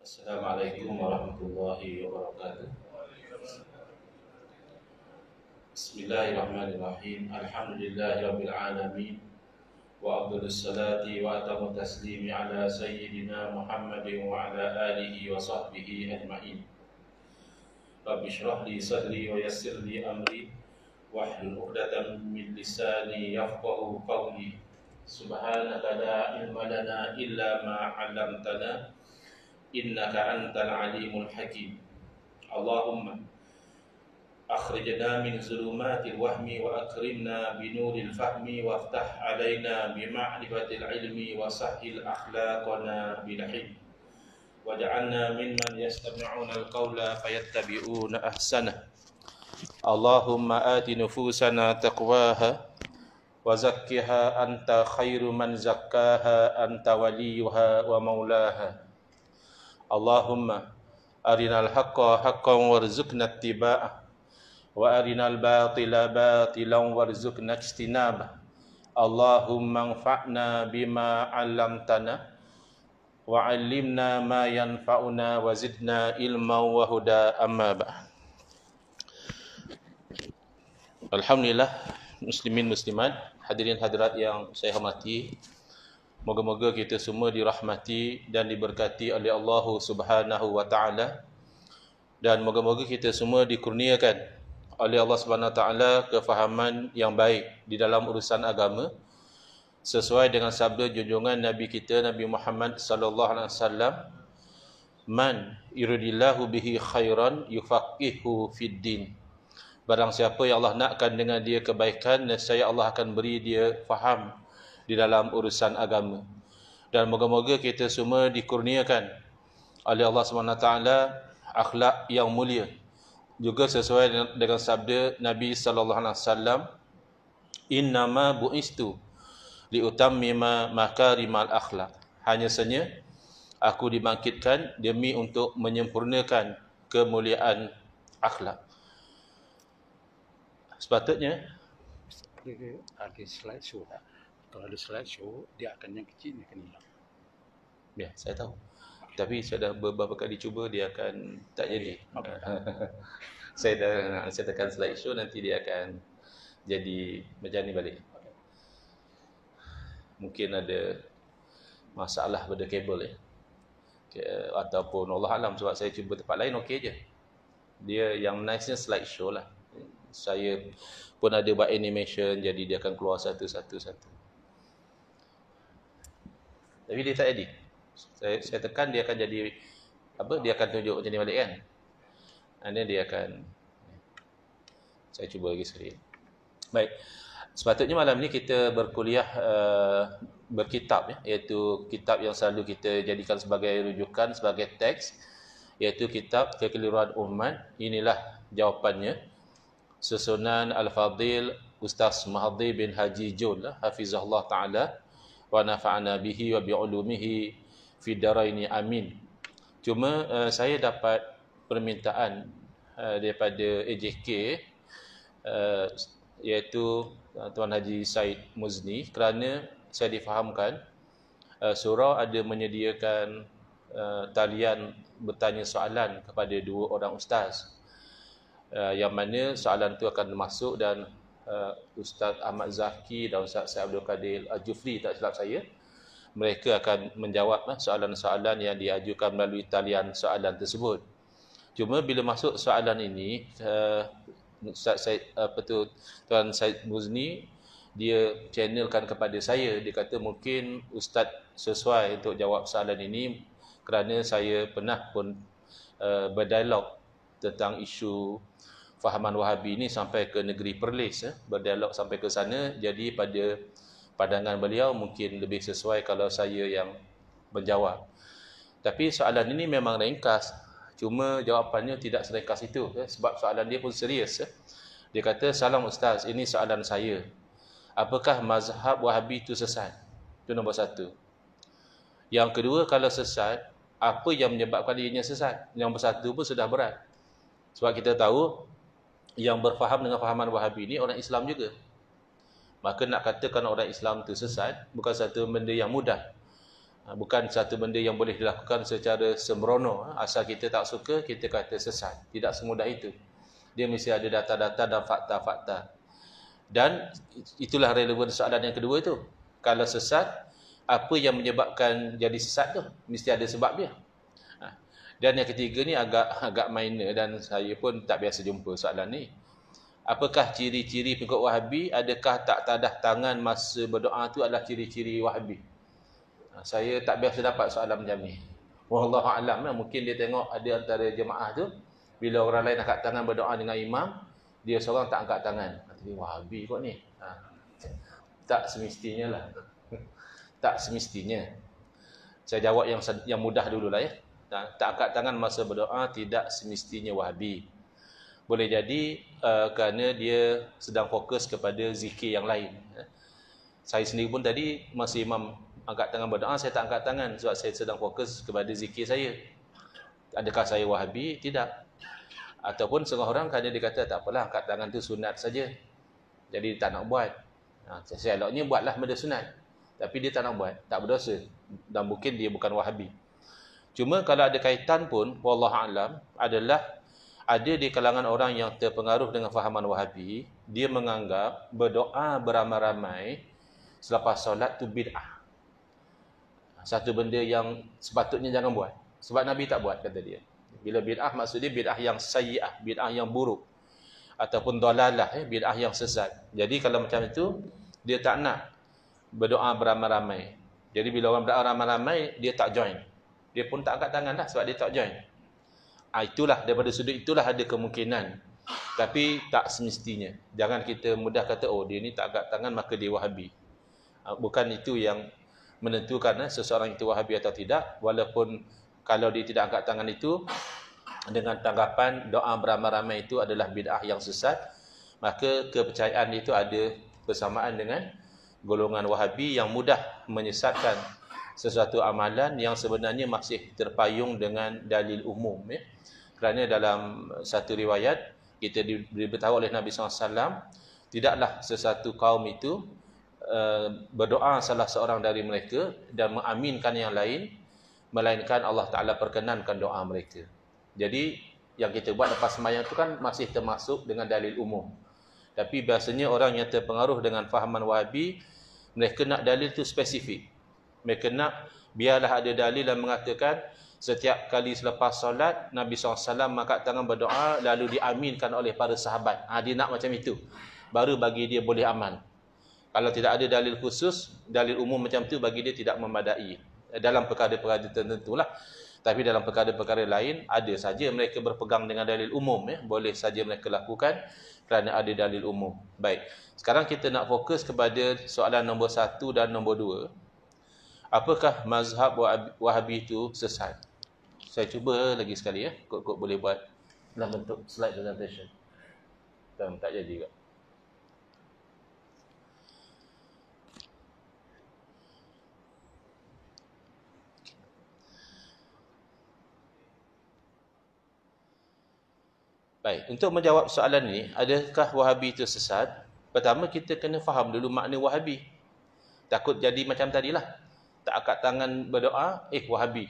Assalamualaikum warahmatullahi wabarakatuh. Bismillahirrahmanirrahim. Alhamdulillahirabbil alamin. Wa afdhalus salati wa atamu taslimi ala sayyidina Muhammadin wa ala alihi wa sahbihi ajma'in. Rabbi shrah li sadri wa yassir li amri wahlul 'uqdatam min lisani yafqahu qawli. Subhanaka la ilma lana illa ma 'allamtana innaka antal alimul hakim. Allahumma akhrijna min zulumatil wahmi wa akrimna binuril fahmi waftah alaina bima'rifatil ilmi wa sahhil akhlaqana bil hilm waj'alna mimman yastami'una al-qawla fayattabi'una ahsanah. Allahumma ati nufusana taqwaha wa zakkiha anta khairu man zakkaha anta waliyuha wa maulaha. Allahumma arinal haqqa haqqan warzuqna ittiba'ah wa arinal batila batilan warzuqna ijtinabah. Allahumma anfa'na bima 'allamtana wa 'allimna ma yanfa'una wa zidna ilman wa huda, amma ba'd. Alhamdulillah, muslimin muslimat, hadirin hadirat yang saya hormati, moga-moga kita semua dirahmati dan diberkati oleh Allah Subhanahu wa taala, dan moga-moga kita semua dikurniakan oleh Allah Subhanahu wa taala kefahaman yang baik di dalam urusan agama sesuai dengan sabda junjungan Nabi kita Nabi Muhammad sallallahu alaihi wasallam, man yuridillahu bihi khairan yufaqihu fid din. Barang siapa yang Allah nakkan dengan dia kebaikan, nescaya Allah akan beri dia faham di dalam urusan agama. Dan moga-moga kita semua dikurniakan oleh Allah SWT akhlak yang mulia, juga sesuai dengan sabda Nabi SAW, innama bu'istu liutammima makarimal akhlak. Hanya saja aku dibangkitkan demi untuk menyempurnakan kemuliaan akhlak. Sepatutnya ada slide show tak? Kalau ada slide show, dia akan yang kecil, dia akan hilang. Ya, saya tahu. Tapi saya dah beberapa kali cuba, dia akan tak jadi. Okay. Saya tekan slide show, nanti dia akan jadi macam ni balik. Mungkin ada masalah pada kabel ataupun Allah alam, sebab saya cuba tempat lain okey je. Dia yang nice-nya slide show lah. Saya pun ada buat animation, jadi dia akan keluar satu-satu. Tapi dia tak edit. Saya tekan, dia akan jadi apa? Dia akan tunjuk macam ni balik kan. Dan dia akan, saya cuba lagi sekali. Baik. Sepatutnya malam ni kita berkuliah berkitab ya, iaitu kitab yang selalu kita jadikan sebagai rujukan, sebagai teks, iaitu kitab Kekeliruan Umat. Inilah jawapannya. Susunan Al-Fadil Ustaz Mahathir bin Haji Jun lah, hafizahullah ta'ala wa nafa'ana bihi wa bi'ulumihi fi daraini amin. Cuma saya dapat permintaan daripada AJK, iaitu Tuan Haji Said Muzni, kerana saya difahamkan surau ada menyediakan talian bertanya soalan kepada dua orang ustaz, yang mana soalan tu akan masuk dan Ustaz Ahmad Zaki dan Ustaz Syed Abdul Qadir Al-Jufri, tak silap saya, mereka akan menjawab soalan-soalan yang diajukan melalui talian soalan tersebut. Cuma bila masuk soalan ini, Ustaz Syed, Tuan Syed Muzni, dia channelkan kepada saya. Dia kata mungkin Ustaz sesuai untuk jawab soalan ini, kerana saya pernah pun berdialog tentang isu fahaman Wahabi ini sampai ke negeri Perlis, berdialog sampai ke sana. Jadi pada pandangan beliau mungkin lebih sesuai kalau saya yang menjawab. Tapi soalan ini memang ringkas, cuma jawapannya tidak seringkas itu, sebab soalan dia pun serius. Dia kata, salam Ustaz, ini soalan saya. Apakah mazhab Wahabi itu sesat? Itu nombor satu. Yang kedua, kalau sesat, apa yang menyebabkan ianya sesat? Yang nombor satu pun sudah berat. Sebab kita tahu yang berfaham dengan fahaman Wahabi ini orang Islam juga. Maka nak katakan orang Islam itu sesat bukan satu benda yang mudah. Bukan satu benda yang boleh dilakukan secara sembrono. Asal kita tak suka, kita kata sesat. Tidak semudah itu. Dia mesti ada data-data dan fakta-fakta. Dan itulah relevan soalan yang kedua itu. Kalau sesat, apa yang menyebabkan jadi sesat tu? Mesti ada sebab dia. Dan yang ketiga ni agak minor dan saya pun tak biasa jumpa soalan ni. Apakah ciri-ciri pengikut Wahabi? Adakah tak tadah tangan masa berdoa tu adalah ciri-ciri Wahabi? Saya tak biasa dapat soalan macam ni. Wallahu a'lam. Mungkin dia tengok ada antara jemaah tu, bila orang lain angkat tangan berdoa dengan imam, dia seorang tak angkat tangan. Dia Wahabi kot ni. Tak semestinya lah. Tak semestinya. Saya jawab yang mudah dululah ya. Tak angkat tangan masa berdoa tidak semestinya Wahabi. Boleh jadi kerana dia sedang fokus kepada zikir yang lain. Saya sendiri pun tadi masa imam angkat tangan berdoa, saya tak angkat tangan sebab saya sedang fokus kepada zikir saya. Adakah saya Wahabi? Tidak. Ataupun setengah orang kerana dia kata tak apalah, angkat tangan tu sunat saja, jadi dia tak nak buat. Seloknya buatlah benda sunat, tapi dia tak nak buat, tak berdosa, dan mungkin dia bukan Wahabi. Cuma kalau ada kaitan pun, wallahu a'lam, adalah ada di kalangan orang yang terpengaruh dengan fahaman Wahabi, dia menganggap berdoa beramai-ramai selepas solat tu bid'ah. Satu benda yang sepatutnya jangan buat. Sebab Nabi tak buat, kata dia. Bila bid'ah maksud dia bid'ah yang sayyi'ah, bid'ah yang buruk. Ataupun dalalah, bid'ah yang sesat. Jadi kalau macam itu, dia tak nak berdoa beramai-ramai. Jadi bila orang berdoa ramai-ramai, dia tak join. Dia pun tak angkat tangan lah sebab dia tak join. Itulah, daripada sudut itulah ada kemungkinan. Tapi tak semestinya. Jangan kita mudah kata, oh dia ni tak angkat tangan maka dia Wahabi. Bukan itu yang menentukan seseorang itu Wahabi atau tidak. Walaupun kalau dia tidak angkat tangan itu dengan tanggapan doa beramai-ramai itu adalah bid'ah yang sesat, maka kepercayaan itu ada bersamaan dengan golongan Wahabi yang mudah menyesatkan sesuatu amalan yang sebenarnya masih terpayung dengan dalil umum. Kerana dalam satu riwayat kita diberitahu oleh Nabi SAW, tidaklah sesuatu kaum itu berdoa salah seorang dari mereka dan mengaminkan yang lain, melainkan Allah Ta'ala perkenankan doa mereka. Jadi yang kita buat lepas sembahyang itu kan masih termasuk dengan dalil umum. Tapi biasanya orang yang terpengaruh dengan fahaman Wahabi, mereka nak dalil itu spesifik. Mereka nak biarlah ada dalil yang mengatakan setiap kali selepas solat Nabi SAW angkat tangan berdoa lalu diaminkan oleh para sahabat. Dia nak macam itu, baru bagi dia boleh aman. Kalau tidak ada dalil khusus, dalil umum macam tu bagi dia tidak memadai. Dalam perkara-perkara tertentu lah. Tapi dalam perkara-perkara lain, ada saja mereka berpegang dengan dalil umum. Boleh saja mereka lakukan kerana ada dalil umum. Baik, sekarang kita nak fokus kepada soalan nombor 1 dan nombor 2. Apakah mazhab Wahabi itu sesat? Saya cuba lagi sekali ya. Kok boleh buat dalam bentuk slide presentation. Tak jadi juga. Baik, untuk menjawab soalan ini, adakah Wahabi itu sesat? Pertama, kita kena faham dulu makna Wahabi. Takut jadi macam tadilah. Tak angkat tangan berdoa, Wahabi.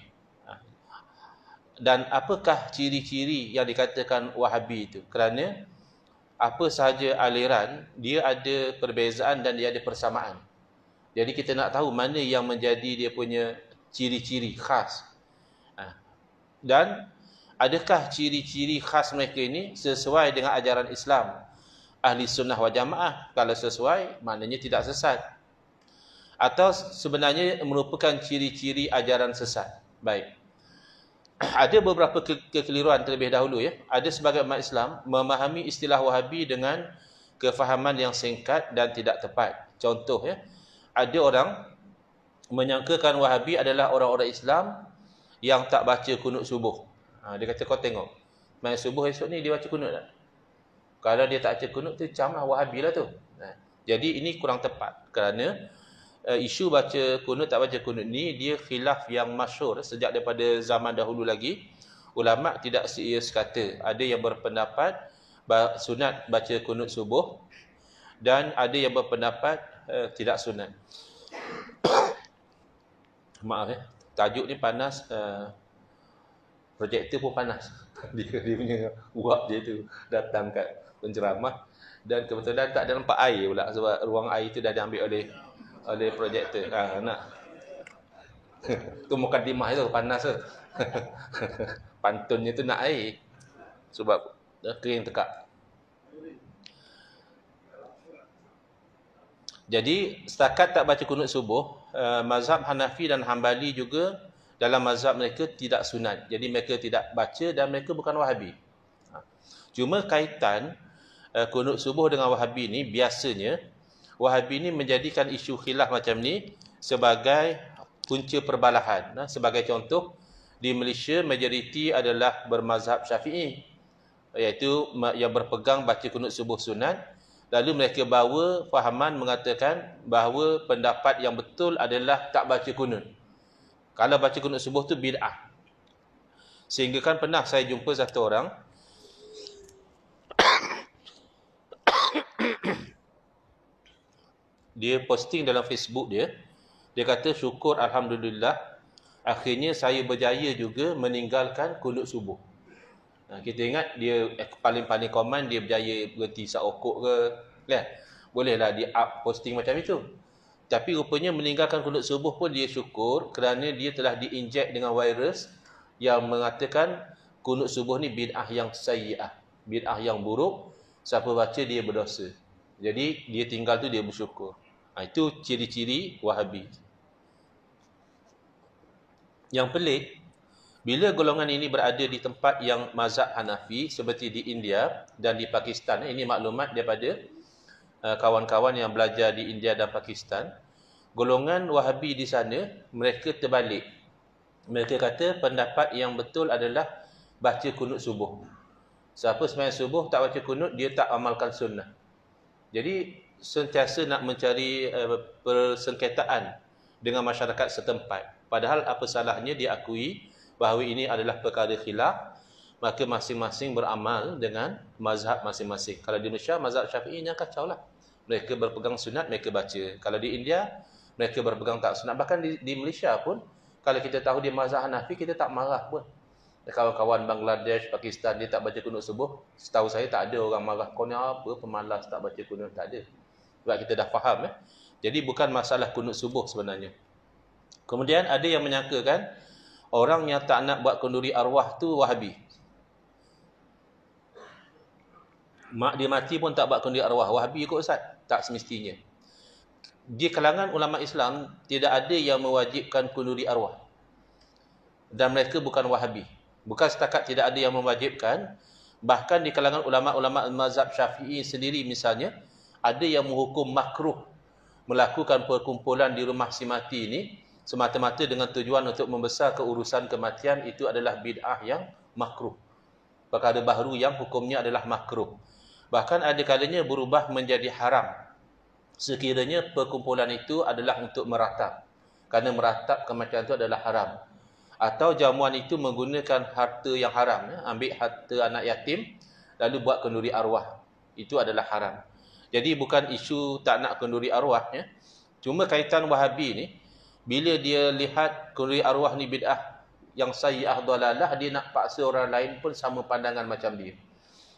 Dan apakah ciri-ciri yang dikatakan Wahabi itu? Kerana apa sahaja aliran, dia ada perbezaan dan dia ada persamaan. Jadi kita nak tahu mana yang menjadi dia punya ciri-ciri khas. Dan adakah ciri-ciri khas mereka ini sesuai dengan ajaran Islam Ahli Sunnah wal Jamaah? Kalau sesuai, maknanya tidak sesat. Atau sebenarnya merupakan ciri-ciri ajaran sesat. Baik. Ada beberapa kekeliruan terlebih dahulu ya. Ada sebagian umat Islam memahami istilah Wahabi dengan kefahaman yang singkat dan tidak tepat. Contoh ya, ada orang menyangkakan Wahabi adalah orang-orang Islam yang tak baca kunut subuh. Dia kata kau tengok, main subuh esok ni dia baca kunut tak? Kalau dia tak baca kunut tu camlah Wahabi lah tu. Jadi ini kurang tepat kerana isu baca kunut tak baca kunut ni dia khilaf yang masyhur sejak daripada zaman dahulu lagi. Ulama tidak serius kata. Ada yang berpendapat sunat baca kunut subuh dan ada yang berpendapat tidak sunat. Maaf ya, tajuk ni panas, projektor pun panas. Dia punya uap dia tu datang kat penceramah, dan kebetulan tak ada nampak air pula sebab ruang air tu dah diambil oleh projektor. Nak tu mukadimah tu panas tu. Pantunnya tu nak air sebab dah kering tekak. Jadi setakat tak baca kunut subuh, mazhab Hanafi dan Hambali juga dalam mazhab mereka tidak sunat. Jadi mereka tidak baca dan mereka bukan Wahabi. Cuma kaitan kunut subuh dengan Wahabi ni, biasanya Wahabi ni menjadikan isu khilaf macam ni sebagai punca perbalahan. Sebagai contoh, di Malaysia majoriti adalah bermazhab Syafi'i, iaitu yang berpegang baca kunut subuh sunat. Lalu mereka bawa fahaman mengatakan bahawa pendapat yang betul adalah tak baca kunut. Kalau baca kunut subuh tu bid'ah. Sehingga kan pernah saya jumpa satu orang, dia posting dalam Facebook dia kata syukur Alhamdulillah, akhirnya saya berjaya juga meninggalkan kunut subuh. Kita ingat dia paling-paling komen dia berjaya berhenti sakokok ke, kan? Bolehlah dia up posting macam itu. Tapi rupanya meninggalkan kunut subuh pun dia syukur kerana dia telah diinjek dengan virus yang mengatakan kunut subuh ni bid'ah yang sayyi'ah, bid'ah yang buruk, siapa baca dia berdosa. Jadi dia tinggal tu dia bersyukur. Itu ciri-ciri Wahabi. Yang pelik, bila golongan ini berada di tempat yang mazhab Hanafi seperti di India dan di Pakistan, ini maklumat daripada kawan-kawan yang belajar di India dan Pakistan, golongan Wahabi di sana mereka terbalik. Mereka kata pendapat yang betul adalah baca kunut subuh. Siapa sembahyang subuh tak baca kunut, dia tak amalkan sunnah. Jadi sentiasa nak mencari persengketaan dengan masyarakat setempat. Padahal apa salahnya diakui bahawa ini adalah perkara khilaf, maka masing-masing beramal dengan mazhab masing-masing. Kalau di Malaysia, mazhab Syafi'i yang kacau lah. Mereka berpegang sunat, mereka baca. Kalau di India, mereka berpegang tak sunat. Bahkan di Malaysia pun, kalau kita tahu dia mazhab Hanafi, kita tak marah pun. Kawan-kawan Bangladesh, Pakistan, dia tak baca kunut subuh. Setahu saya tak ada orang marah. Kau ni apa, pemalas tak baca kunut, tak ada. Sebab kita dah faham. Jadi bukan masalah kunut subuh sebenarnya. Kemudian ada yang menyangkakan orang yang tak nak buat kenduri arwah tu Wahabi. Mak dia mati pun tak buat kenduri arwah, Wahabi ikut Ustaz? Tak semestinya. Di kalangan ulama Islam tidak ada yang mewajibkan kenduri arwah. Dan mereka bukan Wahabi. Bukan setakat tidak ada yang mewajibkan, bahkan di kalangan ulama-ulama mazhab Syafi'i sendiri misalnya, ada yang menghukum makruh melakukan perkumpulan di rumah si mati ini semata-mata dengan tujuan untuk membesar keurusan kematian. Itu adalah bid'ah yang makruh. Perkara baharu yang hukumnya adalah makruh. Bahkan ada kalanya berubah menjadi haram sekiranya perkumpulan itu adalah untuk meratap. Kerana meratap kematian itu adalah haram. Atau jamuan itu menggunakan harta yang haram, ambil harta anak yatim lalu buat kenduri arwah, itu adalah haram. Jadi bukan isu tak nak kenduri arwah, Cuma kaitan Wahabi ni, bila dia lihat kenduri arwah ni bid'ah yang sayyi'ah dalalah, dia nak paksa orang lain pun sama pandangan macam dia.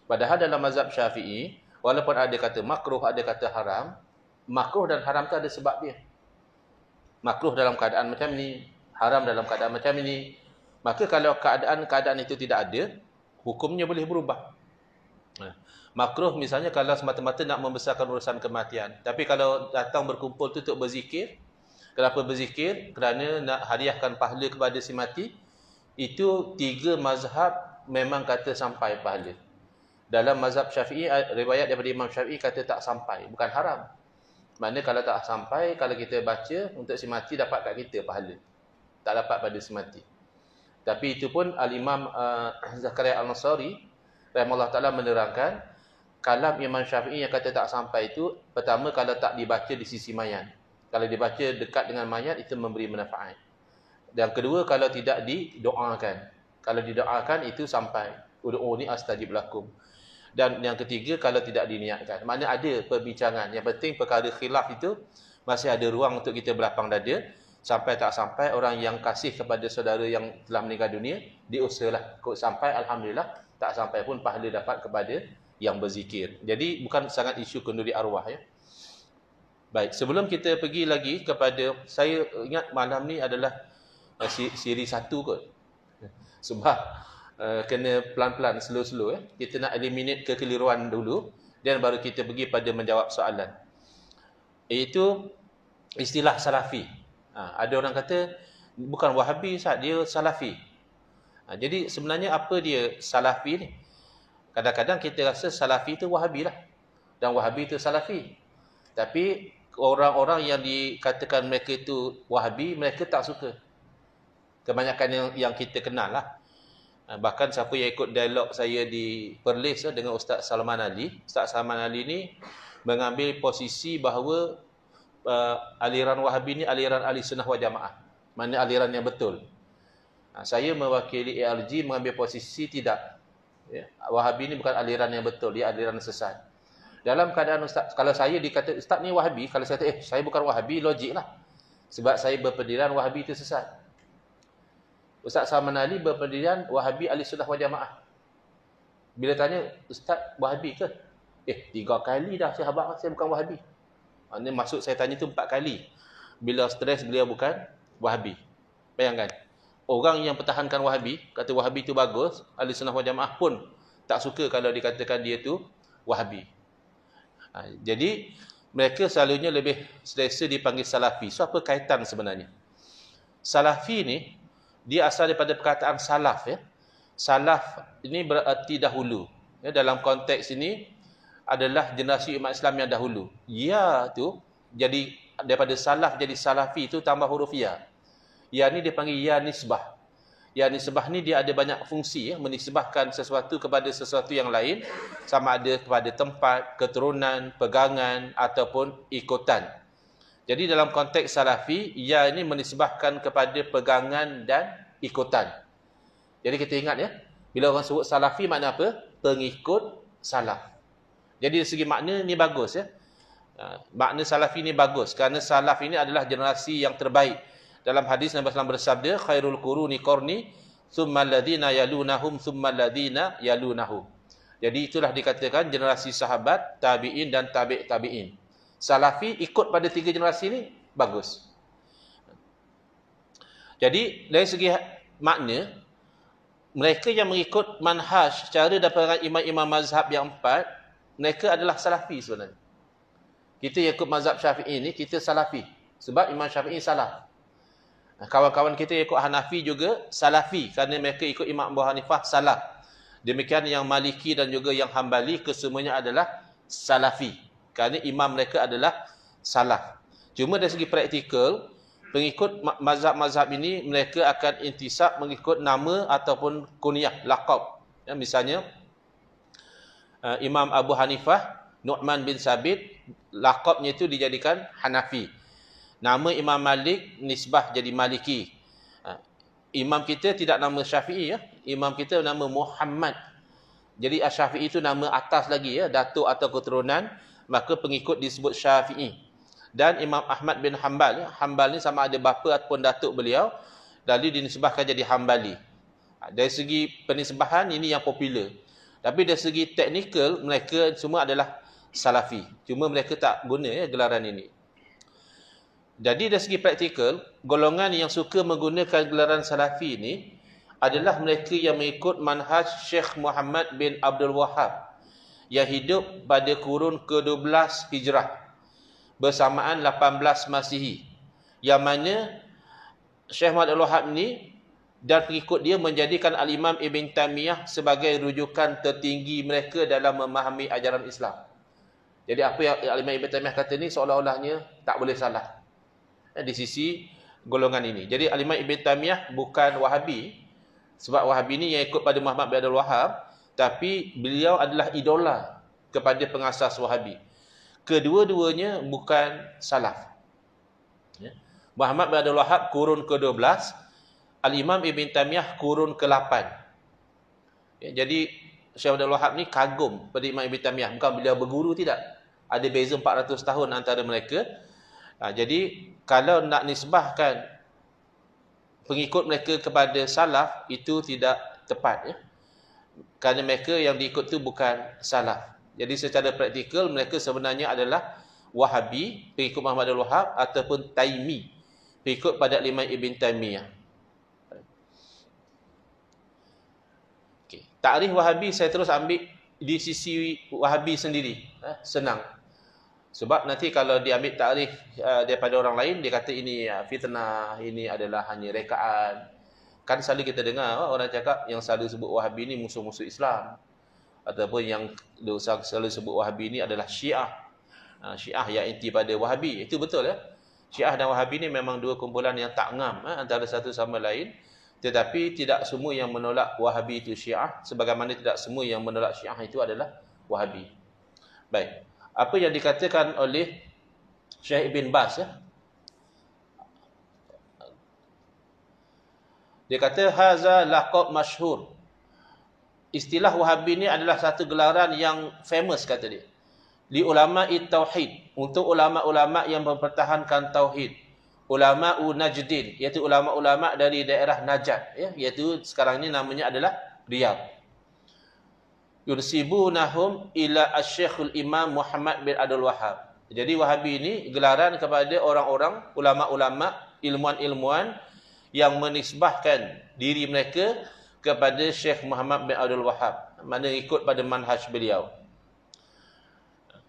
Padahal dalam mazhab Syafi'i, walaupun ada kata makruh, ada kata haram, makruh dan haram tu ada sebab dia. Makruh dalam keadaan macam ni, haram dalam keadaan macam ini. Maka kalau keadaan itu tidak ada, hukumnya boleh berubah. Makruh misalnya kalau semata-mata nak membesarkan urusan kematian. Tapi kalau datang berkumpul tu untuk berzikir, kenapa berzikir? Kerana nak hadiahkan pahala kepada si mati. Itu tiga mazhab memang kata sampai pahala. Dalam mazhab Syafi'i, riwayat daripada Imam Syafi'i kata tak sampai, bukan haram. Maknanya kalau tak sampai, kalau kita baca untuk si mati dapat kat kita pahala. Tak dapat pada si mati. Tapi itu pun Al-Imam Zakaria Al-Nasari rahimahullah ta'ala menerangkan, kalam Imam Syafi'i yang kata tak sampai itu, pertama kalau tak dibaca di sisi mayat. Kalau dibaca dekat dengan mayat, itu memberi manfaat. Dan kedua, kalau tidak didoakan. Kalau didoakan, itu sampai. Ud'uni astajib lakum. Dan yang ketiga, kalau tidak diniatkan. Maknanya ada perbincangan. Yang penting perkara khilaf itu masih ada ruang untuk kita berlapang dada. Sampai tak sampai, orang yang kasih kepada saudara yang telah meninggal dunia, diusahalah. Kok sampai, alhamdulillah, tak sampai pun pahala dapat kepada yang berzikir. Jadi bukan sangat isu kenduri arwah ya. Baik, sebelum kita pergi lagi kepada, saya ingat malam ni adalah siri 1 kot. Sebab kena pelan-pelan, slow-slow ya. Kita nak eliminate kekeliruan dulu dan baru kita pergi pada menjawab soalan. Iaitu istilah salafi. Ada orang kata bukan Wahabi Ustaz, dia salafi. Jadi sebenarnya apa dia salafi ni? Kadang-kadang kita rasa salafi tu Wahabi lah. Dan Wahabi tu salafi. Tapi orang-orang yang dikatakan mereka itu Wahabi, mereka tak suka. Kebanyakan yang kita kenal lah. Bahkan siapa yang ikut dialog saya di Perlis dengan Ustaz Salman Ali. Ustaz Salman Ali ni mengambil posisi bahawa aliran Wahabi ni aliran ahli sunnah wal jamaah. Mana aliran yang betul. Saya mewakili ARG mengambil posisi tidak. Ya, Wahabi ni bukan aliran yang betul, dia aliran sesat. Dalam keadaan Ustaz, kalau saya dikata Ustaz ni Wahabi, kalau saya kata saya bukan Wahabi, logiklah. Sebab saya berpendirian Wahabi itu sesat. Ustaz Salman Ali berpendirian Wahabi ahli sunnah wal jamaah. Bila tanya, Ustaz Wahabi ke? 3 kali dah saya habaq saya bukan Wahabi. Ini maksud saya tanya tu 4 kali. Bila stres beliau bukan Wahabi. Bayangkan. Orang yang pertahankan Wahabi, kata Wahabi tu bagus, ahli sunnah wal jamaah pun tak suka kalau dikatakan dia tu Wahabi. Jadi mereka selalunya lebih selesa dipanggil Salafi. So apa kaitan sebenarnya? Salafi ni dia asal daripada perkataan salaf ya. Salaf ini berarti dahulu. Ya, dalam konteks ini adalah generasi umat Islam yang dahulu. Ya tu jadi daripada salaf jadi salafi tu tambah huruf ya. Ya ni dipanggil ya nisbah. Ya nisbah ni dia ada banyak fungsi ya, menisbahkan sesuatu kepada sesuatu yang lain, sama ada kepada tempat, keturunan, pegangan ataupun ikutan. Jadi dalam konteks salafi, ya ini menisbahkan kepada pegangan dan ikutan. Jadi kita ingat ya, bila orang sebut salafi makna apa? Pengikut salaf. Jadi dari segi makna ni bagus ya. Makna salafi ni bagus kerana salaf ini adalah generasi yang terbaik. Dalam hadis Nabi SAW bersabda, khairul quruni qarni, thumma alladhina yalunahum, thumma alladhina yalunahum. Jadi itulah dikatakan generasi sahabat, tabi'in dan tabi'in. Salafi ikut pada 3 generasi ni, bagus. Jadi dari segi makna, mereka yang mengikut manhaj cara daripada imam-imam mazhab yang 4, mereka adalah salafi sebenarnya. Kita yang ikut mazhab Syafi'i ni, kita salafi. Sebab Imam Syafi'i salaf. Kawan-kawan kita yang ikut Hanafi juga salafi kerana mereka ikut Imam Abu Hanifah salaf. Demikian yang Maliki dan juga yang Hambali kesemuanya adalah salafi kerana imam mereka adalah salaf. Cuma dari segi praktikal, pengikut mazhab-mazhab ini mereka akan intisab mengikut nama ataupun kunyah, laqab. Ya, misalnya Imam Abu Hanifah, Nu'man bin Sabit, laqabnya itu dijadikan Hanafi. Nama Imam Malik nisbah jadi Maliki. Imam kita tidak nama Syafi'i ya. Imam kita nama Muhammad. Jadi Syafi'i itu nama atas lagi ya, datuk atau keturunan, maka pengikut disebut Syafi'i. Dan Imam Ahmad bin Hanbal ya, Hanbal ni sama ada bapa ataupun datuk beliau, lalu dinisbahkan jadi Hanbali. Dari segi penisbahan ini yang popular. Tapi dari segi teknikal mereka semua adalah salafi. Cuma mereka tak guna ya gelaran ini. Jadi dari segi praktikal, golongan yang suka menggunakan gelaran salafi ini adalah mereka yang mengikut manhaj Syekh Muhammad bin Abdul Wahhab yang hidup pada kurun ke-12 Hijrah bersamaan 18 Masihi. Yang mana Syekh Muhammad Abdul Wahhab ni dan pengikut dia menjadikan Al-Imam Ibn Taymiyah sebagai rujukan tertinggi mereka dalam memahami ajaran Islam. Jadi apa yang Al-Imam Ibn Taymiyah kata ni seolah-olahnya tak boleh salah di sisi golongan ini. Jadi Al-Imam Ibn Taymiyah bukan Wahabi, sebab Wahabi ni yang ikut pada Muhammad bin Abdul Wahhab, tapi beliau adalah idola kepada pengasas Wahabi. Kedua-duanya bukan salaf. Ya. Muhammad bin Abdul Wahhab kurun ke-12, Al-Imam Ibn Taymiyah kurun ke-8. Ya, jadi Syekh Abdul Wahhab ni kagum pada Imam Ibn Taymiyah, bukan beliau berguru, tidak. Ada beza 400 tahun antara mereka. Jadi kalau nak nisbahkan pengikut mereka kepada salaf itu tidak tepat, ya. Kerana mereka yang diikut tu bukan salaf. Jadi secara praktikal mereka sebenarnya adalah Wahabi, pengikut Muhammad Al-Wahhab, ataupun Taimi, pengikut pada Imam Ibn Taimiyah. Okay. Takrif Wahabi saya terus ambil di sisi Wahabi sendiri. Senang. Sebab nanti kalau diambil takrif daripada orang lain, dia kata ini fitnah, ini adalah hanya rekaan. Kan selalu kita dengar orang cakap yang selalu sebut Wahabi ni musuh-musuh Islam. Ataupun yang selalu sebut Wahabi ni adalah Syiah. Syiah yang inti pada Wahabi. Itu betul, ya. Syiah dan Wahabi ni memang dua kumpulan yang tak ngam antara satu sama lain. Tetapi tidak semua yang menolak Wahabi itu Syiah, sebagaimana tidak semua yang menolak Syiah itu adalah Wahabi. Baik. Apa yang dikatakan oleh Syekh Ibn Baz, ya. Dia kata haza laqab masyhur. Istilah Wahabi ni adalah satu gelaran yang famous, kata dia. Li ulama'i tauhid, untuk ulama-ulama yang mempertahankan tauhid. Ulama'u Najdin, iaitu ulama-ulama dari daerah Najd, ya, iaitu sekarang ni namanya adalah Riyadh. Yursibunahum ila asy-Syekhul Imam Muhammad bin Abdul Wahhab. Jadi Wahabi ini gelaran kepada orang-orang ulama-ulama, ilmuwan-ilmuwan yang menisbahkan diri mereka kepada Syekh Muhammad bin Abdul Wahhab, mana ikut pada manhaj beliau.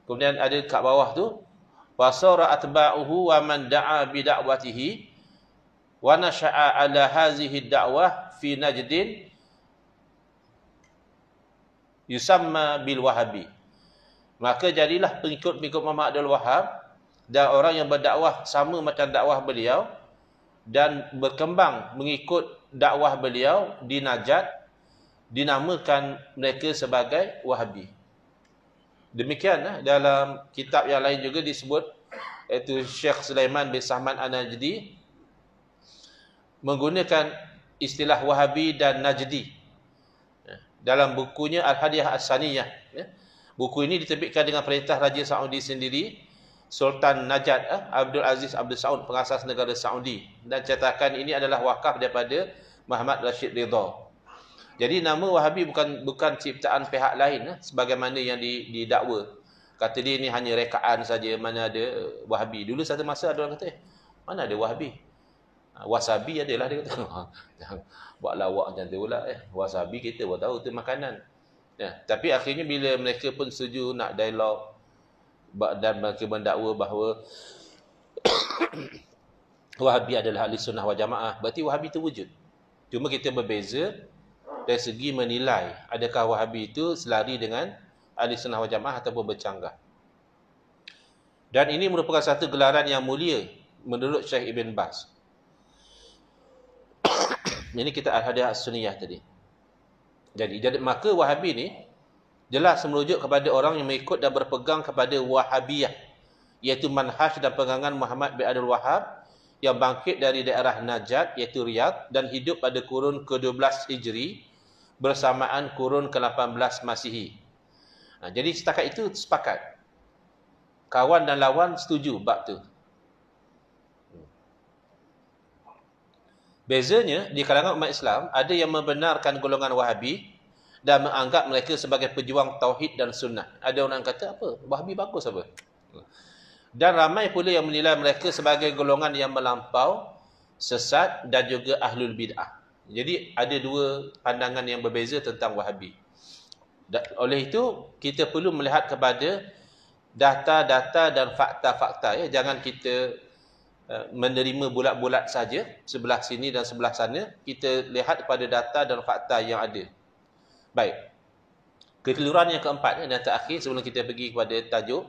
Kemudian ada kat bawah tu, wasara atba'uhu wa man da'a bi da'watihi wa nasha'a ala hazihi da'wah fi Najdin yusamma bil Wahabi. Maka jadilah pengikut-pengikut Muhammad Abdul Wahhab dan orang yang berdakwah sama macam dakwah beliau dan berkembang mengikut dakwah beliau di Najd, dinamakan mereka sebagai Wahabi. Demikian dalam kitab yang lain juga disebut, iaitu Syekh Sulaiman bin Sahman An-Najdi menggunakan istilah Wahabi dan Najdi dalam bukunya Al-Hadiyah As-Saniyah. Buku ini diterbitkan dengan perintah Raja Saudi sendiri, Sultan Najd Abdul Aziz Abdul Saud, pengasas negara Saudi, dan cetakan ini adalah wakaf daripada Muhammad Rashid Ridha. Jadi nama Wahabi bukan ciptaan pihak lain, sebagaimana yang didakwa. Kata dia ni hanya rekaan saja, mana ada Wahabi. Dulu satu masa ada orang kata, mana ada Wahabi? Wasabi adalah, dia kata. Jangan buat lawak macam tu pula. Wasabi kita pun tahu tu makanan. Ya, tapi akhirnya bila mereka pun setuju nak dialog dan mereka mendakwa bahawa Wahabi adalah ahli sunnah wal jamaah, berarti Wahabi itu wujud. Cuma kita berbeza dari segi menilai adakah Wahabi itu selari dengan ahli sunnah wal jamaah ataupun bercanggah. Dan ini merupakan satu gelaran yang mulia menurut Syekh Ibn Baz. Ini kita Al-Hadiyah As-Sunniyah tadi. Jadi maka Wahabi ni jelas merujuk kepada orang yang mengikut dan berpegang kepada Wahabiyah, iaitu manhaj dan pegangan Muhammad bin Abdul Wahhab yang bangkit dari daerah Najd, iaitu Riyadh, dan hidup pada kurun ke-12 Hijri bersamaan kurun ke-18 Masihi. Jadi setakat itu sepakat. Kawan dan lawan setuju bab tu. Bezanya, di kalangan umat Islam, ada yang membenarkan golongan Wahabi dan menganggap mereka sebagai pejuang tauhid dan sunnah. Ada orang kata, apa? Wahabi bagus apa? Dan ramai pula yang menilai mereka sebagai golongan yang melampau, sesat dan juga ahlul bid'ah. Jadi, ada dua pandangan yang berbeza tentang Wahabi. Oleh itu, kita perlu melihat kepada data-data dan fakta-fakta. Jangan kita menerima bulat-bulat saja, sebelah sini dan sebelah sana. Kita lihat kepada data dan fakta yang ada. Baik. Kekeliruan yang keempat dan terakhir sebelum kita pergi kepada tajuk.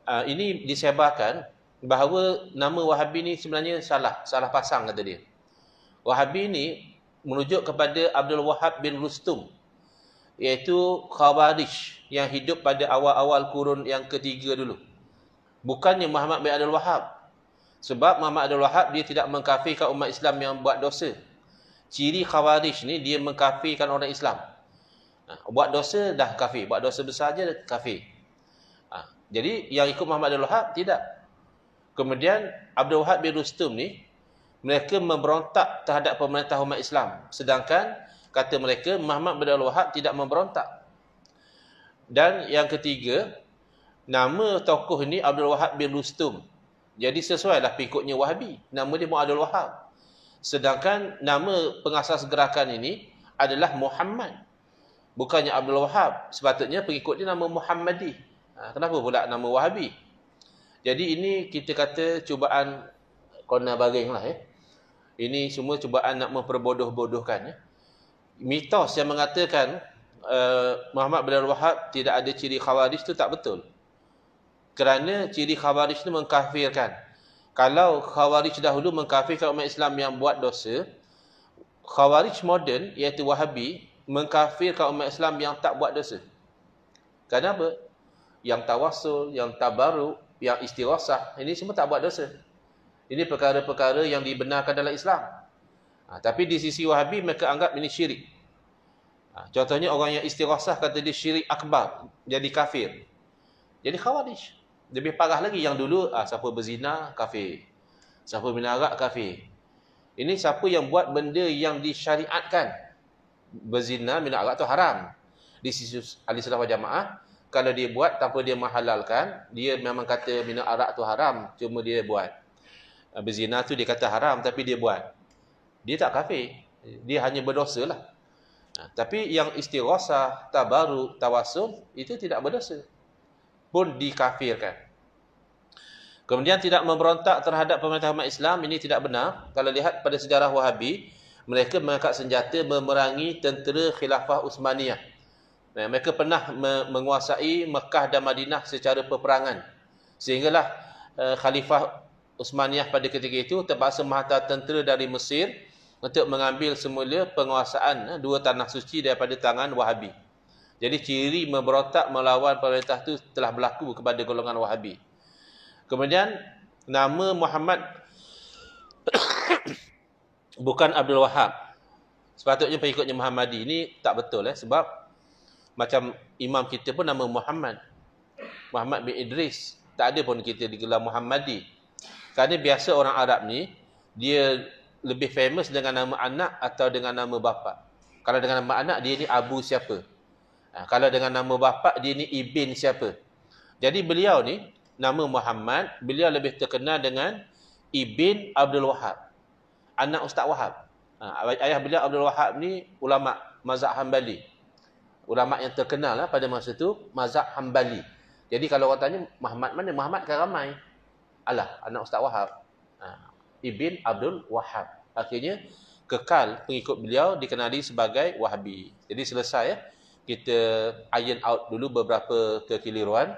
Ini disebarkan bahawa nama Wahabi ni sebenarnya salah pasang, kata dia. Wahabi ni merujuk kepada Abdul Wahhab bin Rustum, iaitu Khawarij yang hidup pada awal-awal kurun yang ketiga dulu. Bukannya Muhammad bin Abdul Wahhab. Sebab Muhammad Abdul Wahhab dia tidak mengkafirkan umat Islam yang buat dosa. Ciri Khawarij ni dia mengkafirkan orang Islam. Buat dosa dah kafir, buat dosa besar je dah kafir. Jadi yang ikut Muhammad Abdul Wahhab tidak. Kemudian Abdul Wahhab bin Rustum ni mereka memberontak terhadap pemerintah umat Islam. Sedangkan kata mereka Muhammad bin Abdul Wahab tidak memberontak. Dan yang ketiga, nama tokoh ini Abdul Wahab bin Rustum. Jadi sesuailah pengikutnya Wahabi. Nama dia Abdul Wahab. Sedangkan nama pengasas gerakan ini adalah Muhammad. Bukannya Abdul Wahab. Sepatutnya pengikut dia nama Muhammadi. Kenapa pula nama Wahabi? Jadi ini kita kata cubaan corner baring lah ya. Ini semua cubaan nak memperbodoh-bodohkan ya. Mitos yang mengatakan Muhammad bin Abdul Wahab tidak ada ciri khawarij itu tak betul. Kerana ciri khawarij itu mengkafirkan. Kalau khawarij dahulu mengkafirkan umat Islam yang buat dosa, khawarij moden iaitu Wahabi mengkafirkan umat Islam yang tak buat dosa. Kenapa? Yang tawassul, yang tabaruk, yang istighosah, ini semua tak buat dosa. Ini perkara-perkara yang dibenarkan dalam Islam. Tapi di sisi Wahabi mereka anggap ini syirik. Contohnya orang yang istighosah kata dia syirik akbar, jadi kafir. Jadi khawarij. Lebih parah lagi yang dulu siapa berzina kafir. Siapa minum arak kafir. Ini siapa yang buat benda yang disyariatkan. Berzina, minum arak tu haram. Di sisi ahli sunnah wal jamaah, kalau dia buat tanpa dia menghalalkan, dia memang kata minum arak tu haram, cuma dia buat. Berzina tu dia kata haram tapi dia buat. Dia tak kafir. Dia hanya berdosa lah. Tapi yang istighosah, tabaruk, tawassul itu tidak berdosa. Pun dikafirkan. Kemudian tidak memberontak terhadap pemerintah umat Islam, ini tidak benar. Kalau lihat pada sejarah Wahabi, mereka mengangkat senjata memerangi tentera Khilafah Uthmaniyah. Mereka pernah menguasai Mekah dan Madinah secara peperangan. Sehinggalah Khalifah Uthmaniyah pada ketika itu terpaksa menghantar tentera dari Mesir untuk mengambil semula penguasaan dua tanah suci daripada tangan Wahabi. Jadi ciri memberontak melawan pemerintah itu telah berlaku kepada golongan Wahabi. Kemudian nama Muhammad bukan Abdul Wahab. Sepatutnya pengikutnya Muhammadi. Ini tak betul sebab macam imam kita pun nama Muhammad. Muhammad bin Idris. Tak ada pun kita digelar Muhammadi. Kerana biasa orang Arab ni dia lebih famous dengan nama anak atau dengan nama bapa. Kalau dengan nama anak dia ni Abu siapa. Kalau dengan nama bapa dia ni Ibn siapa. Jadi beliau ni nama Muhammad, beliau lebih terkenal dengan Ibn Abdul Wahab. Anak Ustaz Wahab. Ayah beliau Abdul Wahab ni ulama mazhab Hambali. Ulama yang terkenal pada masa tu mazhab Hambali. Jadi kalau orang tanya Muhammad mana? Muhammad kan ramai. Alah, anak Ustaz Wahab. Ibn Abdul Wahab. Akhirnya kekal pengikut beliau dikenali sebagai Wahabi. Jadi selesai kita iron out dulu beberapa kekeliruan.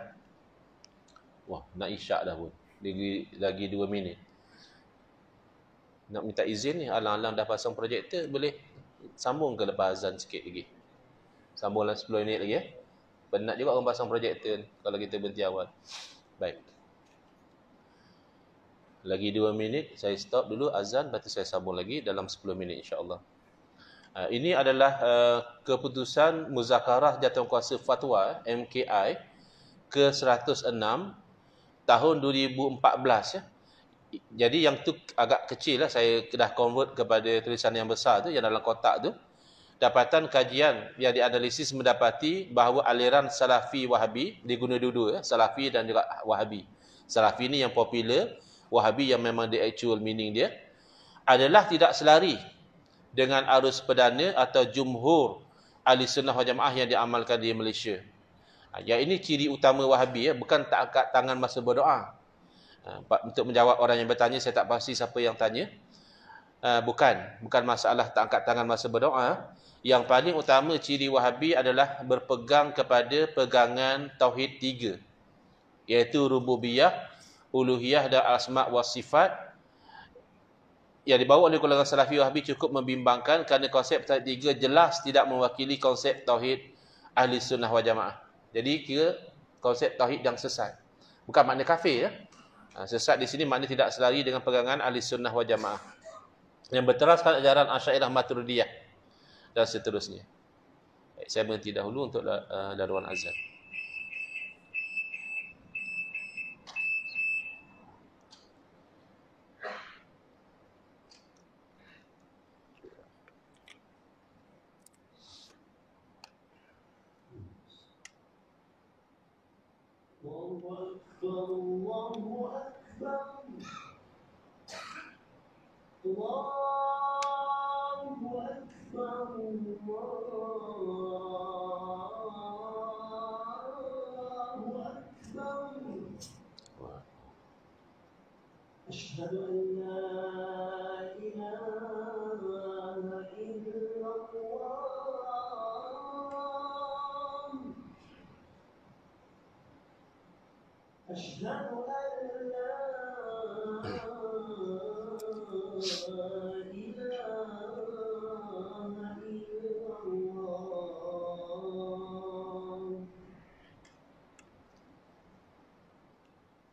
Wah, nak isyak dah pun. Lagi 2 minit. Nak minta izin ni, alang-alang dah pasang projektor, boleh sambung ke lepas azan sikit lagi. Sambung dalam 10 minit lagi Penat juga orang pasang projektor kalau kita berhenti awal. Baik. Lagi 2 minit, saya stop dulu azan, lepas tu saya sambung lagi dalam 10 minit insya-Allah. Ini adalah keputusan Muzakarah Jawatankuasa Fatwa MKI ke-106 tahun 2014 Jadi yang tu agak kecil saya dah convert kepada tulisan yang besar tu yang dalam kotak tu. Dapatan kajian yang dianalisis mendapati bahawa aliran Salafi Wahabi diguna dua-dua Salafi dan juga Wahabi. Salafi ni yang popular, Wahabi yang memang the actual meaning dia adalah tidak selari dengan arus perdana atau jumhur ahli sunnah wal jamaah yang diamalkan di Malaysia. Yang ini ciri utama Wahabi bukan tak angkat tangan masa berdoa. Untuk menjawab orang yang bertanya, saya tak pasti siapa yang tanya. Bukan masalah tak angkat tangan masa berdoa. Yang paling utama ciri Wahabi adalah berpegang kepada pegangan tauhid 3, iaitu rububiyah, uluhiyah dan asma' wa sifat. Yang dibawa oleh golongan Salafi Wahabi cukup membimbangkan kerana konsep tauhid 3 jelas tidak mewakili konsep tauhid ahli sunnah wal jamaah. Jadi kira konsep tauhid yang sesat. Bukan makna kafir Sesat di sini makna tidak selari dengan pegangan ahli sunnah wal jamaah yang berteraskan ajaran Asy'ariyah Maturidiyah dan seterusnya. Baik, saya berhenti dahulu untuk laluan azan. أشهد أن لا إله إلا الله أشهد أن لا إله إلا الله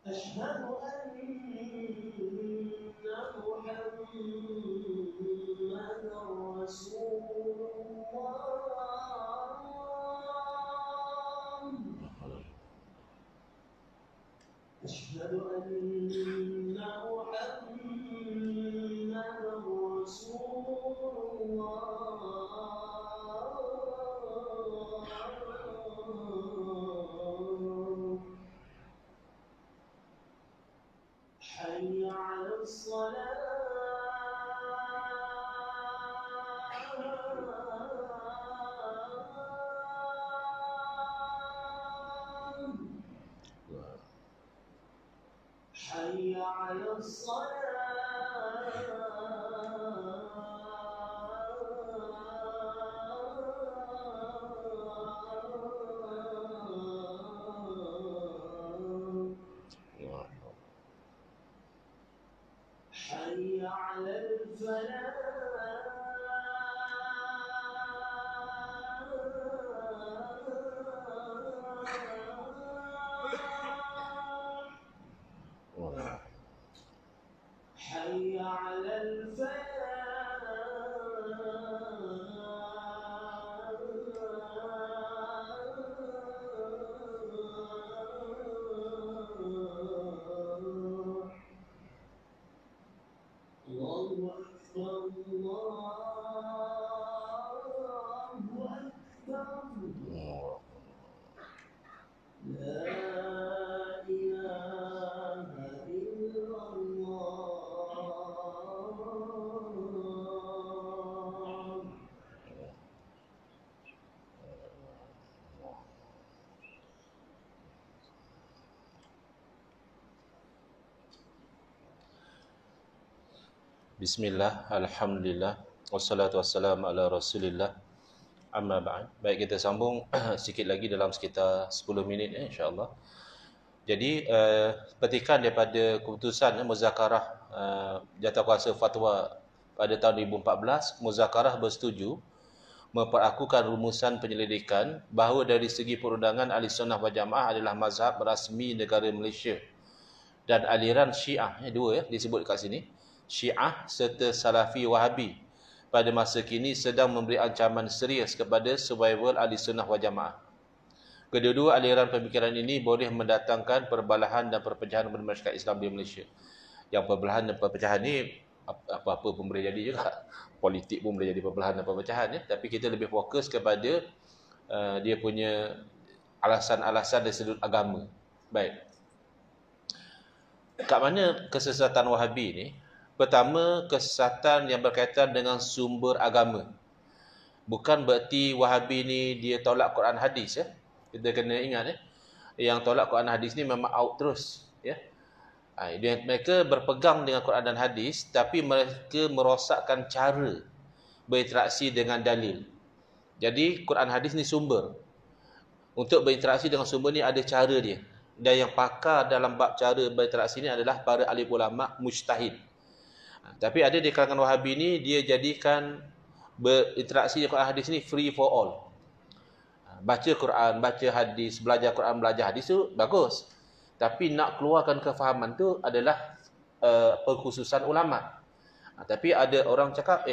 أشهد أن محمدا رسول الله أشهد أن محمدا رسول الله حي على الصلاة حي على الصلاة حي على الفلاح حي على الفلاح الله أكبر الله أكبر لا إله إلا الله Bismillah, Alhamdulillah, wassalatu wassalamu ala Rasulillah, amma ba'd. Baik, kita sambung sikit lagi dalam sekitar 10 minit insya-Allah. Jadi petikan daripada keputusan muzakarah jawatankuasa fatwa pada tahun 2014, muzakarah bersetuju memperakukan rumusan penyelidikan bahawa dari segi perundangan Ahli Sunnah wal Jamaah adalah mazhab rasmi negara Malaysia, dan aliran Syiah, dua disebut kat sini, Syiah serta Salafi Wahabi pada masa kini sedang memberi ancaman serius kepada survival Ahli Sunnah wal Jamaah. Kedua-dua aliran pemikiran ini boleh mendatangkan perbalahan dan perpecahan bermasyarakat Islam di Malaysia. Yang perbalahan dan perpecahan ni apa-apa pun boleh jadi juga. Politik pun boleh jadi perbalahan dan perpecahan ya. Tapi kita lebih fokus kepada dia punya alasan-alasan dari sudut agama. Baik. Kat mana kesesatan Wahabi ni? Pertama, kesesatan yang berkaitan dengan sumber agama. Bukan bererti Wahabi ni dia tolak Quran hadis ya. Kita kena ingat yang tolak Quran hadis ni memang out terus ya. Mereka berpegang dengan Quran dan hadis, tapi mereka merosakkan cara berinteraksi dengan dalil. Jadi Quran hadis ni sumber. Untuk berinteraksi dengan sumber ni ada cara dia. Dan yang pakar dalam bab cara berinteraksi ni adalah para alim ulama mujtahid. Tapi ada di kalangan Wahabi ni dia jadikan berinteraksi dengan Quran hadis ni free for all. Baca Quran, baca hadis, belajar Quran, belajar hadis tu bagus. Tapi nak keluarkan kefahaman tu adalah perkhususan ulama. Tapi ada orang cakap,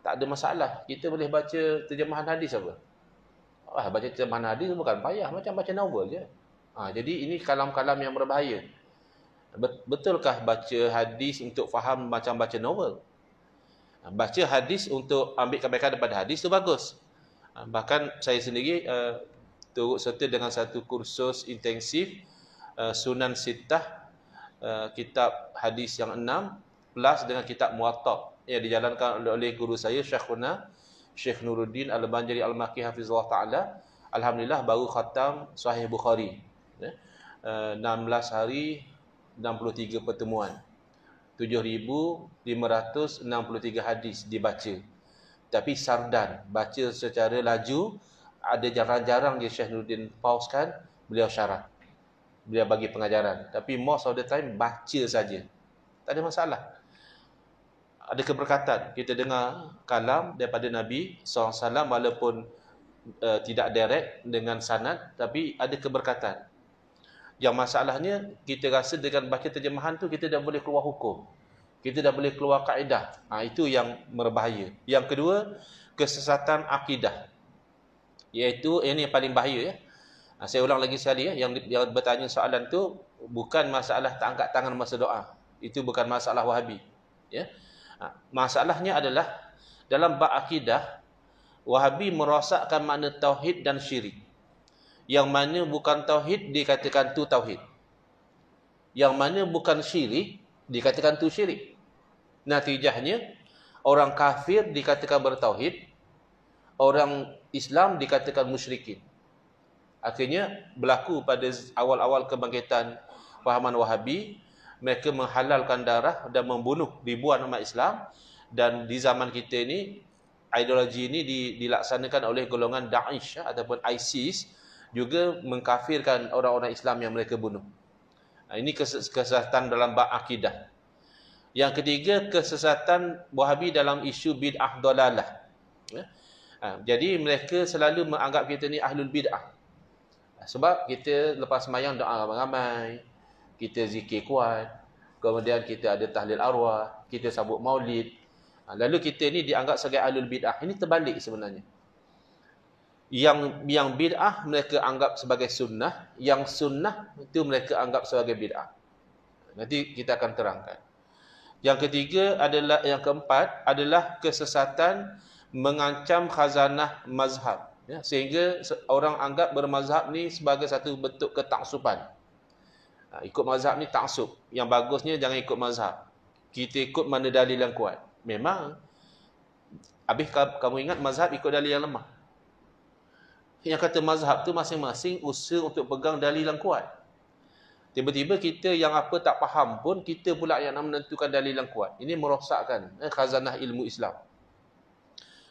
tak ada masalah, kita boleh baca terjemahan hadis apa? Baca terjemahan hadis bukan payah, macam baca novel je. Jadi ini kalam-kalam yang berbahaya. Betulkah baca hadis untuk faham macam baca novel? Baca hadis untuk ambil kebaikan daripada hadis tu bagus. Bahkan saya sendiri turut serta dengan satu kursus intensif Sunan Sittah, kitab hadis yang 6 plus dengan kitab Muwatta yang dijalankan oleh guru saya Syekhuna Syekh Nuruddin Al-Banjari Al-Makki hafizallahu taala, alhamdulillah baru khatam Sahih Bukhari. 16 hari 63 pertemuan. 7,563 hadis dibaca. Tapi sardan, baca secara laju, ada jarang-jarang je Syekh Nuruddin pauskan, beliau syarah. Beliau bagi pengajaran. Tapi most of the time baca saja. Tak ada masalah. Ada keberkatan. Kita dengar kalam daripada Nabi SAW walaupun tidak direct dengan sanad, tapi ada keberkatan. Yang masalahnya, kita rasa dengan baca terjemahan tu kita dah boleh keluar hukum. Kita dah boleh keluar kaedah. Itu yang berbahaya. Yang kedua, kesesatan akidah. Iaitu, ini yang paling bahaya. Saya ulang lagi sekali. Yang bertanya soalan tu bukan masalah tak angkat tangan masa doa. Itu bukan masalah Wahabi. Ya. Masalahnya adalah dalam bab akidah, Wahabi merosakkan makna tauhid dan syirik. Yang mana bukan tauhid dikatakan tu tauhid. Yang mana bukan syirik dikatakan tu syirik. Natijahnya orang kafir dikatakan bertauhid, orang Islam dikatakan musyrikin. Akhirnya berlaku pada awal-awal kebangkitan fahaman Wahabi, mereka menghalalkan darah dan membunuh ribuan umat Islam, dan di zaman kita ini ideologi ini dilaksanakan oleh golongan Daesh ataupun ISIS, juga mengkafirkan orang-orang Islam yang mereka bunuh. Ini kesesatan dalam bab akidah. Yang ketiga, kesesatan Wahabi dalam isu bid'ah dalalah. Jadi mereka selalu menganggap kita ni ahlul bid'ah. Sebab kita lepas sembahyang doa ramai-ramai, kita zikir kuat, kemudian kita ada tahlil arwah, kita sabut maulid. Lalu kita ni dianggap sebagai ahlul bid'ah. Ini terbalik sebenarnya. Yang bid'ah mereka anggap sebagai sunnah, yang sunnah itu mereka anggap sebagai bid'ah. Nanti kita akan terangkan. Yang ketiga adalah, yang keempat adalah kesesatan mengancam khazanah mazhab. Ya, sehingga orang anggap bermazhab ni sebagai satu bentuk ketaksuban. Ikut mazhab ni taksub. Yang bagusnya jangan ikut mazhab. Kita ikut mana dalil yang kuat. Memang, habis kamu ingat mazhab ikut dalil yang lemah. Yang kata mazhab tu masing-masing usaha untuk pegang dalil yang kuat. Tiba-tiba kita yang apa tak faham pun, kita pula yang nak menentukan dalil yang kuat. Ini merosakkan khazanah ilmu Islam.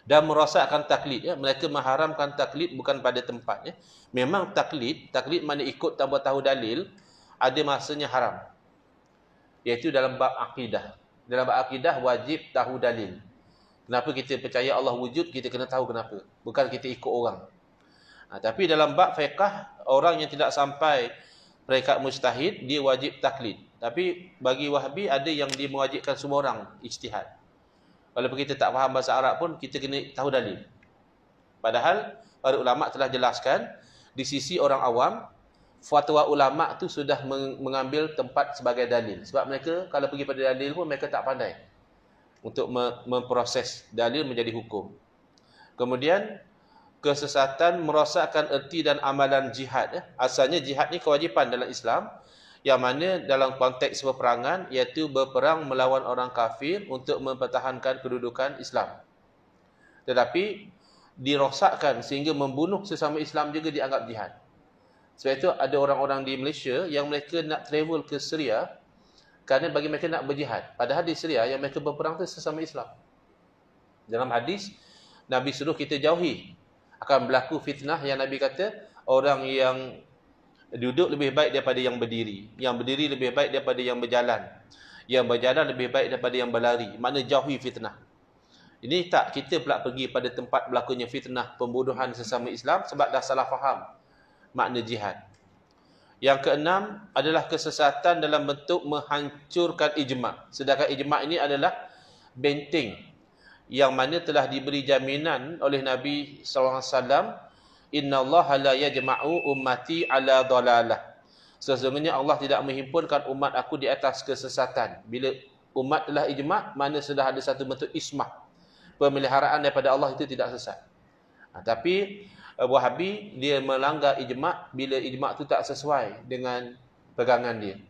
Dan merosakkan taklid. Ya. Mereka mengharamkan taklid bukan pada tempatnya. Memang taklid mana ikut tanpa tahu dalil, ada masanya haram. Iaitu dalam bab akidah. Dalam bab akidah wajib tahu dalil. Kenapa kita percaya Allah wujud, kita kena tahu kenapa. Bukan kita ikut orang. Tapi dalam bab fiqh, orang yang tidak sampai peringkat mujtahid, dia wajib taklid. Tapi bagi Wahabi ada yang dia mewajibkan semua orang ijtihad. Walaupun kita tak faham bahasa Arab pun, kita kena tahu dalil. Padahal para ulama telah jelaskan, di sisi orang awam, fatwa ulama tu sudah mengambil tempat sebagai dalil. Sebab mereka kalau pergi pada dalil pun mereka tak pandai untuk memproses dalil menjadi hukum. Kemudian kesesatan merosakkan erti dan amalan jihad. Asalnya jihad ni kewajipan dalam Islam, yang mana dalam konteks peperangan iaitu berperang melawan orang kafir untuk mempertahankan kedudukan Islam. Tetapi dirosakkan sehingga membunuh sesama Islam juga dianggap jihad. Sebab itu ada orang-orang di Malaysia yang mereka nak travel ke Syria kerana bagi mereka nak berjihad. Padahal di Syria yang mereka berperang itu sesama Islam. Dalam hadis, Nabi suruh kita jauhi. Akan berlaku fitnah yang Nabi kata, orang yang duduk lebih baik daripada yang berdiri. Yang berdiri lebih baik daripada yang berjalan. Yang berjalan lebih baik daripada yang berlari. Makna jauhi fitnah. Ini tak, kita pula pergi pada tempat berlakunya fitnah, pembunuhan sesama Islam sebab dah salah faham makna jihad. Yang keenam adalah kesesatan dalam bentuk menghancurkan ijma'. Sedangkan ijma' ini adalah benteng yang mana telah diberi jaminan oleh Nabi SAW, Inna Allah la yajma'u ummati ala dalalah. Sesungguhnya Allah tidak menghimpunkan umat aku di atas kesesatan. Bila umat telah ijma', mana sudah ada satu bentuk ismah. Pemeliharaan daripada Allah itu tidak sesat. Tapi Wahabi dia melanggar ijma' bila ijma' itu tak sesuai dengan pegangan dia.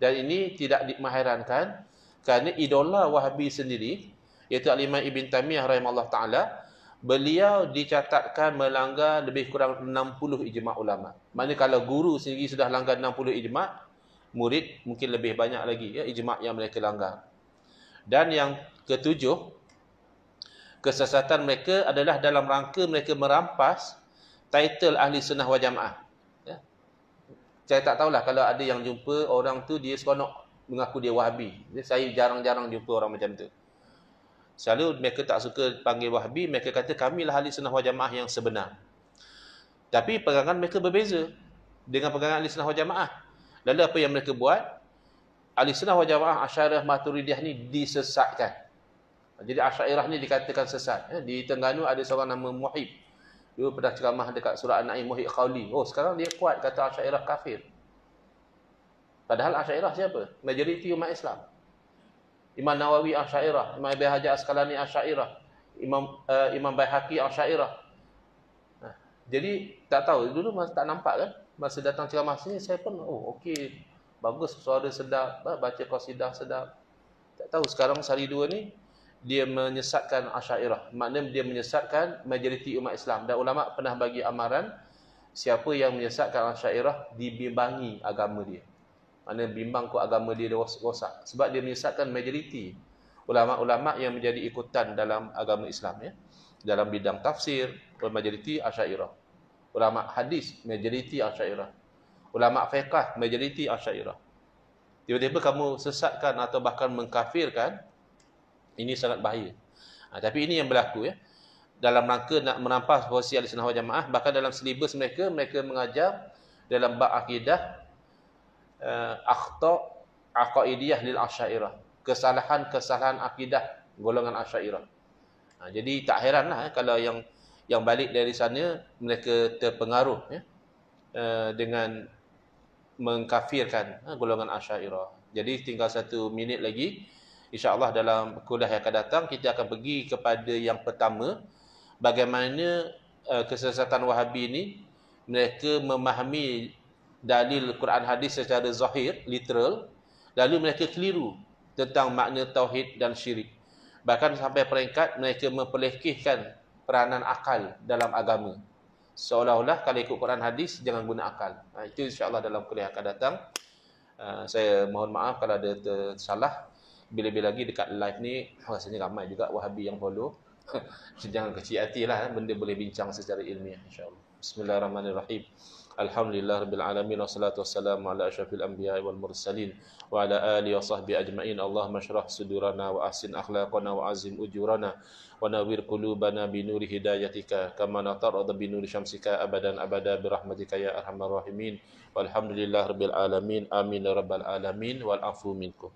Dan ini tidak mengherankan kerana idola Wahabi sendiri, iaitu Al-Imam Ibn Taymiyah rahimahullah ta'ala, beliau dicatatkan melanggar lebih kurang 60 ijma' ulama. Maknanya kalau guru sendiri sudah langgar 60 ijma', murid mungkin lebih banyak lagi ya ijma' yang mereka langgar. Dan yang ketujuh, kesesatan mereka adalah dalam rangka mereka merampas title ahli sunnah wal jamaah. Ya. Saya tak tahulah kalau ada yang jumpa orang tu dia seronok mengaku dia Wahabi. Saya jarang-jarang jumpa orang macam tu. Selalu mereka tak suka panggil Wahabi, mereka kata kamilah ahli sunnah wal jamaah yang sebenar. Tapi pegangan mereka berbeza dengan pegangan ahli sunnah wal jamaah. Lalu apa yang mereka buat? Ahli sunnah wal jamaah Asy'ariyah Maturidiyah ni disesatkan. Jadi Asy'ariyah ni dikatakan sesat. Di Terengganu ada seorang nama Muhib. Dia pernah ceramah dekat surah An-Naim, Muhib Qawli. Oh, sekarang dia kuat kata Asy'ariyah kafir. Padahal Asy'ariyah siapa? Majoriti umat Islam. Imam Nawawi Asy'ariyah, Imam Ibn Hajar Asqalani Asy'ariyah, Imam Baihaqi Asy'ariyah. Jadi tak tahu, dulu masa tak nampak kan? Masa datang ceramah sini saya pun okey, bagus, suara sedap, baca qasidah sedap. Tak tahu sekarang sehari dua ni dia menyesatkan Asy'ariyah. Maknanya dia menyesatkan majoriti umat Islam. Dan ulama pernah bagi amaran siapa yang menyesatkan Asy'ariyah dibimbangi agama dia. Maknanya bimbang kok agama dia rosak. Sebab dia menyesatkan majoriti ulama-ulama yang menjadi ikutan dalam agama Islam ya. Dalam bidang tafsir, majoriti Asy'ariyah. Ulama hadis, majoriti Asy'ariyah. Ulama fiqh, majoriti Asy'ariyah. Tiba-tiba kamu sesatkan atau bahkan mengkafirkan, ini sangat bahaya. Tapi ini yang berlaku ya. Dalam rangka nak merampas posisi ahli sunnah wal jamaah, bahkan dalam silibus mereka mengajar dalam bab akidah akhta' aqaidiyah lil Asy'ariyah. Kesalahan-kesalahan akidah golongan Asy'ariyah. Jadi tak heranlah kalau yang balik dari sana mereka terpengaruh ya, dengan mengkafirkan golongan Asy'ariyah. Jadi tinggal 1 minit lagi. InsyaAllah dalam kuliah yang akan datang kita akan pergi kepada yang pertama, bagaimana kesesatan Wahabi ini mereka memahami dalil Quran hadis secara zahir, literal, lalu mereka keliru tentang makna tauhid dan syirik. Bahkan sampai peringkat mereka memperlekehkan peranan akal dalam agama. Seolah-olah kalau ikut Quran hadis jangan guna akal. Itu insya-Allah dalam kuliah akan datang. Saya mohon maaf kalau ada tersalah. Bila-bila lagi dekat live ni rasanya ramai juga Wahabi yang follow. Jangan kecil hatilah, benda boleh bincang secara ilmiah insya-Allah. Bismillahirrahmanirrahim. Alhamdulillahirabbil alamin wassalatu wassalamu ala asyrafil anbiya'i wal mursalin wa ala alihi wa sahbihi ajma'in. Allahumma shrah sudurana wa ahsin akhlaqana wa azim ujurana wa nawwir qulubana bi nuri hidayatika kama natarada bi nuri syamsika abadan abada bi rahmatika ya arhamar rahimin. Walhamdulillahirabbil alamin. Amin ya rabbal alamin wal afu minkum.